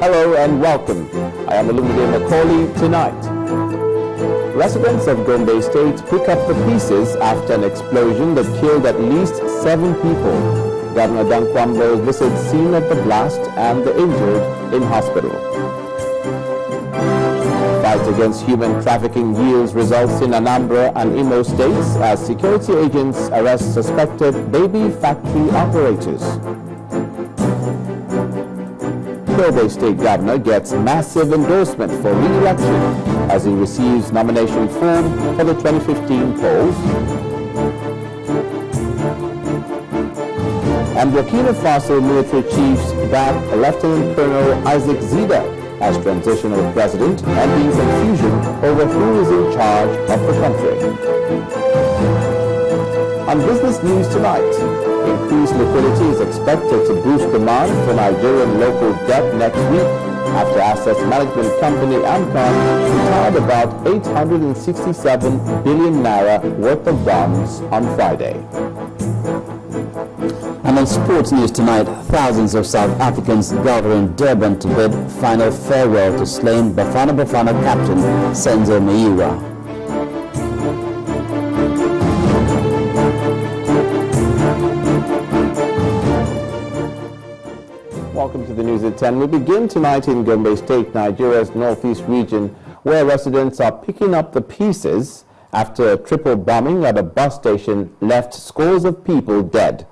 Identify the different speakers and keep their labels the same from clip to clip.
Speaker 1: Hello and welcome. I am Olumide Macaulay. Tonight, residents of Gombe State pick up the pieces after an explosion that killed at least 7 people. Governor Dankwambo visits scene of the blast and the injured in hospital. Fight against human trafficking yields results in Anambra and Imo states as security agents arrest suspected baby factory operators. Gombe State Governor gets massive endorsement for re-election as he receives nomination form for the 2015 polls. And Burkina Faso military chiefs back Lieutenant Colonel Isaac Zida as transitional president, ending confusion over who is in charge of the country. On business news tonight, increased liquidity is expected to boost demand for Nigerian local debt next week after asset management company Amcon retired about 867 billion naira worth of bonds on Friday.
Speaker 2: And on sports news tonight, thousands of South Africans gather in Durban to bid final farewell to slain Bafana Bafana captain Senzo Meyiwa.
Speaker 1: Welcome to the news at 10. We begin tonight in Gombe State, Nigeria's northeast region, where residents are picking up the pieces after a triple bombing at a bus station left scores of people dead.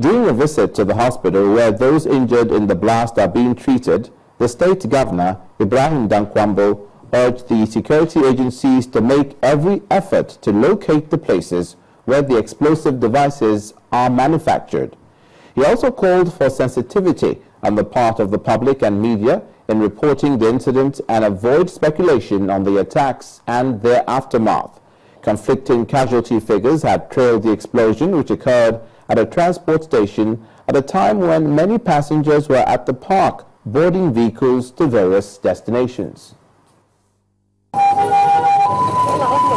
Speaker 1: During a visit to the hospital where those injured in the blast are being treated, the state governor, Ibrahim Dankwambo, urged the security agencies to make every effort to locate the places where the explosive devices are manufactured. He also called for sensitivity on the part of the public and media in reporting the incident and avoid speculation on the attacks and their aftermath. Conflicting casualty figures had trailed the explosion, which occurred at a transport station at a time when many passengers were at the park boarding vehicles to various destinations.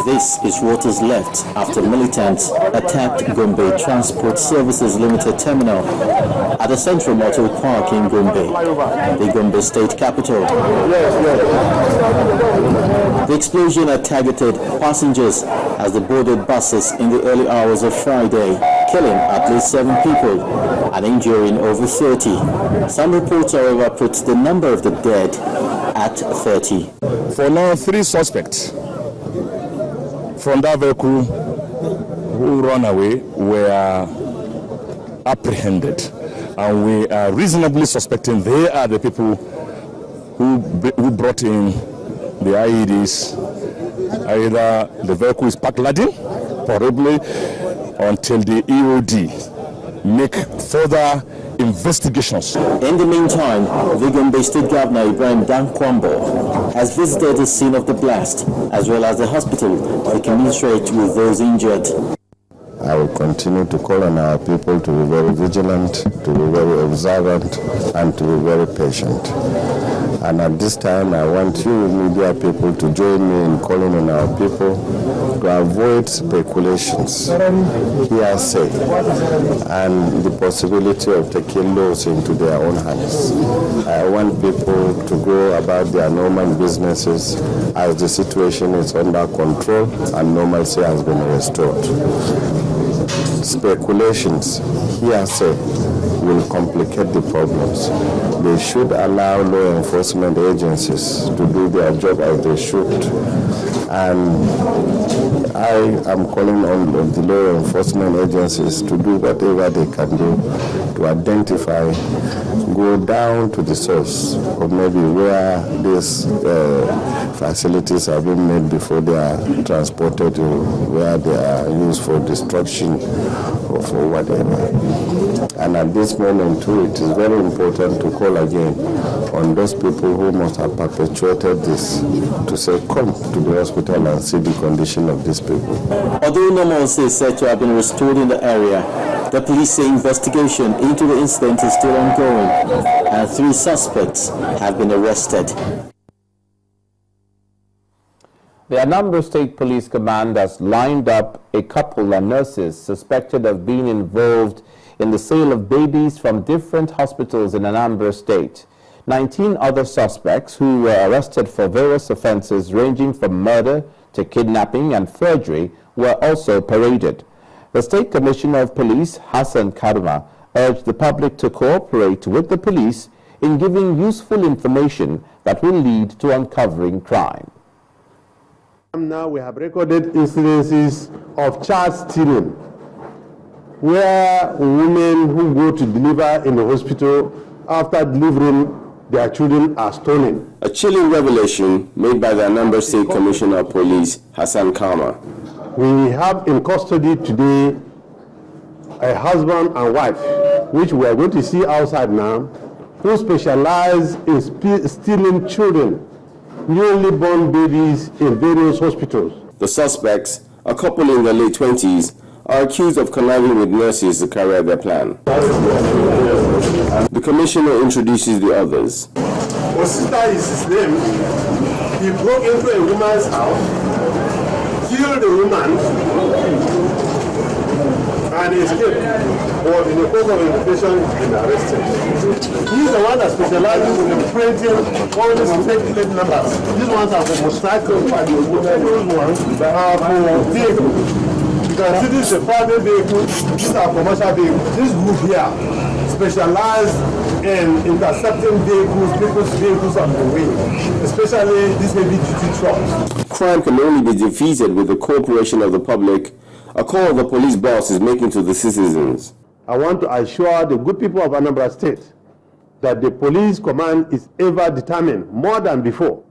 Speaker 3: This is what is left after militants attacked Gombe Transport Services Limited terminal at the Central Motor Park in Gombe, the Gombe state capital. The explosion had targeted passengers as they boarded buses in the early hours of Friday, killing at least 7 people and injuring over 30. Some reports, however, put the number of the dead at 30.
Speaker 4: For now, 3 suspects from that vehicle who ran away were apprehended, and we are reasonably suspecting they are the people who brought in the IEDs. Either the vehicle is parked laden, probably, until the EOD make further investigations.
Speaker 3: In the meantime, the Gombe State Governor Ibrahim Dankwambo has visited the scene of the blast as well as the hospital to commiserate with those injured.
Speaker 5: I will continue to call on our people to be very vigilant, to be very observant, and to be very patient. And at this time, I want you media people to join me in calling on our people to avoid speculations, hearsay, and the possibility of taking laws into their own hands. I want people to go about their normal businesses as the situation is under control and normalcy has been restored. Speculations, hearsay, will complicate the problems. They should allow law enforcement agencies to do their job as they should. And I am calling on the law enforcement agencies to do whatever they can do to identify, go down to the source of maybe where these facilities are being made before they are transported to where they are used for destruction or for whatever. And at this moment too, it is very important to call again on those people who must have perpetuated this to say, come to the hospital and see the condition of these people.
Speaker 3: Although normalcy is said to have been restored in the area, the police say investigation into the incident is still ongoing and 3 suspects have been arrested.
Speaker 1: The Anambra State Police Command has lined up a couple of nurses suspected of being involved in the sale of babies from different hospitals in Anambra State. 19 other suspects who were arrested for various offences ranging from murder to kidnapping and forgery were also paraded. The State Commissioner of Police, Hassan Karma, urged the public to cooperate with the police in giving useful information that will lead to uncovering crime.
Speaker 6: Now we have recorded incidences of child stealing, where women who go to deliver in the hospital, after delivering, their children are stolen.
Speaker 7: A chilling revelation made by the Anambra State Commissioner of Police, Hassan Karma.
Speaker 6: We have in custody today a husband and wife, which we are going to see outside now, who specialize in stealing children, newly born babies in various hospitals.
Speaker 7: The suspects, a couple in their late 20s, are accused of conniving with nurses to carry out their plan. The commissioner introduces the others.
Speaker 6: Osita is his name. He broke into a woman's house, killed the woman, and escaped. But in the course of investigation, he's been arrested. He's the one that specializes in printing all these fake plate numbers. These ones are for motorcycles, and those ones are for vehicles. You can see this is a private vehicle, these are commercial vehicles. This group here specializes in intercepting vehicles, people's vehicles on the way, especially these heavy duty trucks.
Speaker 7: Crime can only be defeated with the cooperation of the public, a call the police boss is making to the citizens.
Speaker 6: I want to assure the good people of Anambra State that the police command is ever determined, more than before,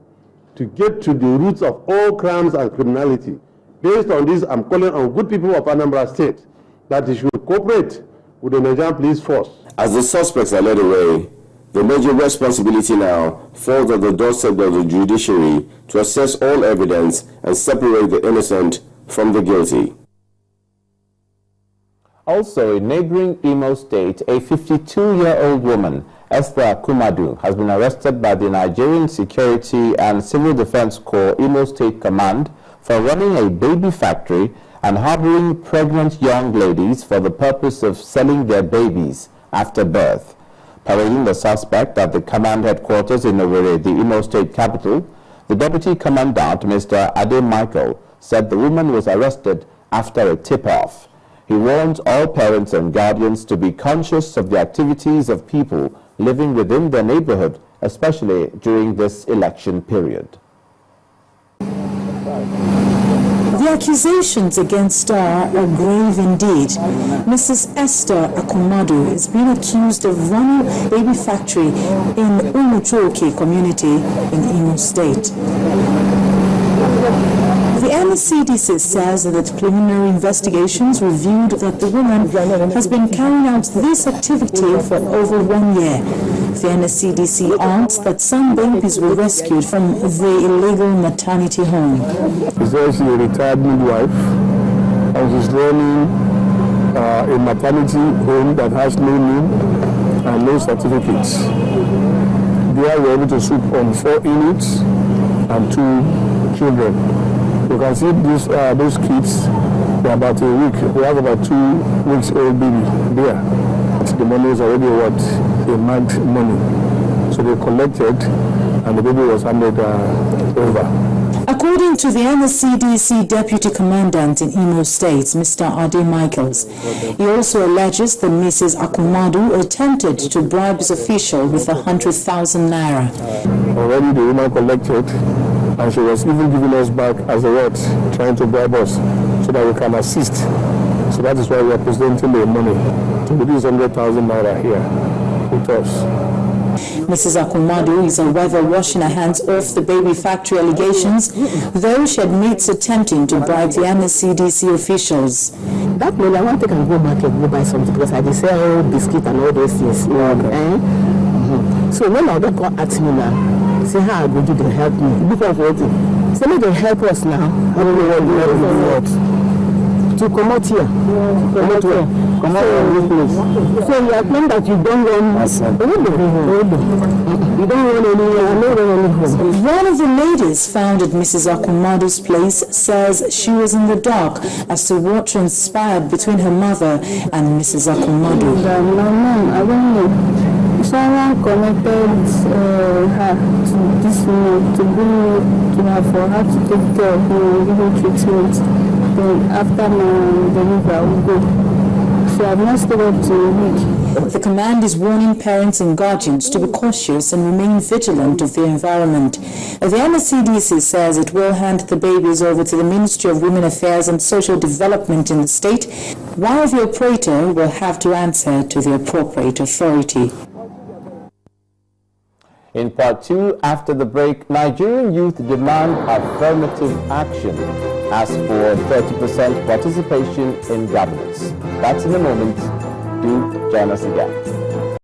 Speaker 6: to get to the roots of all crimes and criminality. Based on this, I'm calling on good people of Anambra State that they should cooperate with the Nigerian police force.
Speaker 7: As the suspects are led away, the major responsibility now falls on the doorstep of the judiciary to assess all evidence and separate the innocent from the guilty.
Speaker 1: Also, in neighboring Imo State, a 52-year-old woman, Esther Kumadu, has been arrested by the Nigerian Security and Civil Defense Corps Imo State Command for running a baby factory and harboring pregnant young ladies for the purpose of selling their babies after birth. Parading the suspect at the command headquarters in Owerri, the Imo State capital, the Deputy Commandant, Mr. Ade Michael, said the woman was arrested after a tip-off. He warns all parents and guardians to be conscious of the activities of people living within their neighborhood, especially during this election period.
Speaker 8: The accusations against her are grave indeed. Mrs. Esther Akumadu is being accused of running a baby factory in Umuchuoke community in Imo State. The NCDC says that preliminary investigations revealed that the woman has been carrying out this activity for over 1 year. The NCDC adds that some babies were rescued from the illegal maternity home.
Speaker 9: She's a retired midwife and she's running a maternity home that has no name and no certificates. There we were able to swoop on 4 inmates and 2 children. You can see those kids, they're about a week. We have about 2 weeks old baby there. The money is already a month money. So they collected and the baby was handed over.
Speaker 8: According to the NCDC Deputy Commandant in Imo State, Mr. Ade Michaels, he also alleges that Mrs. Akumadu attempted to bribe his official with 100,000 naira.
Speaker 9: Already the woman collected and she was even giving us back as a reward, trying to bribe us so that we can assist. So that is why we are presenting the money to release 100,000 naira here with us.
Speaker 8: Mrs. Akumadu is however washing her hands off the baby factory allegations, though she admits attempting to bribe the NCDC officials.
Speaker 10: That money, I want to take and go market and go buy something because I just sell biscuit and all those things. So when I don't go at me now, say how I go do to help me. Because what? Say me they help us now. I don't know what to come out here. Come out here. Come out here. So you are claiming that you don't run. You don't run anywhere. I don't run anywhere.
Speaker 8: One of the ladies found at Mrs. Akumadu's place says she was in the dark as to what transpired between her mother and Mrs. Akumadu.
Speaker 10: No, I don't know.
Speaker 11: Someone connected her to this woman to bring me to her for her to take care of me and give me treatment. Then after my delivery, I will go. So I've not stayed up to a week.
Speaker 8: The command is warning parents and guardians to be cautious and remain vigilant of their environment. The NCDC says it will hand the babies over to the Ministry of Women Affairs and Social Development in the state, while the operator will have to answer to the appropriate authority.
Speaker 1: In part 2, after the break, Nigerian youth demand affirmative action as for 30% participation in governance. That's in a moment. Do join us again.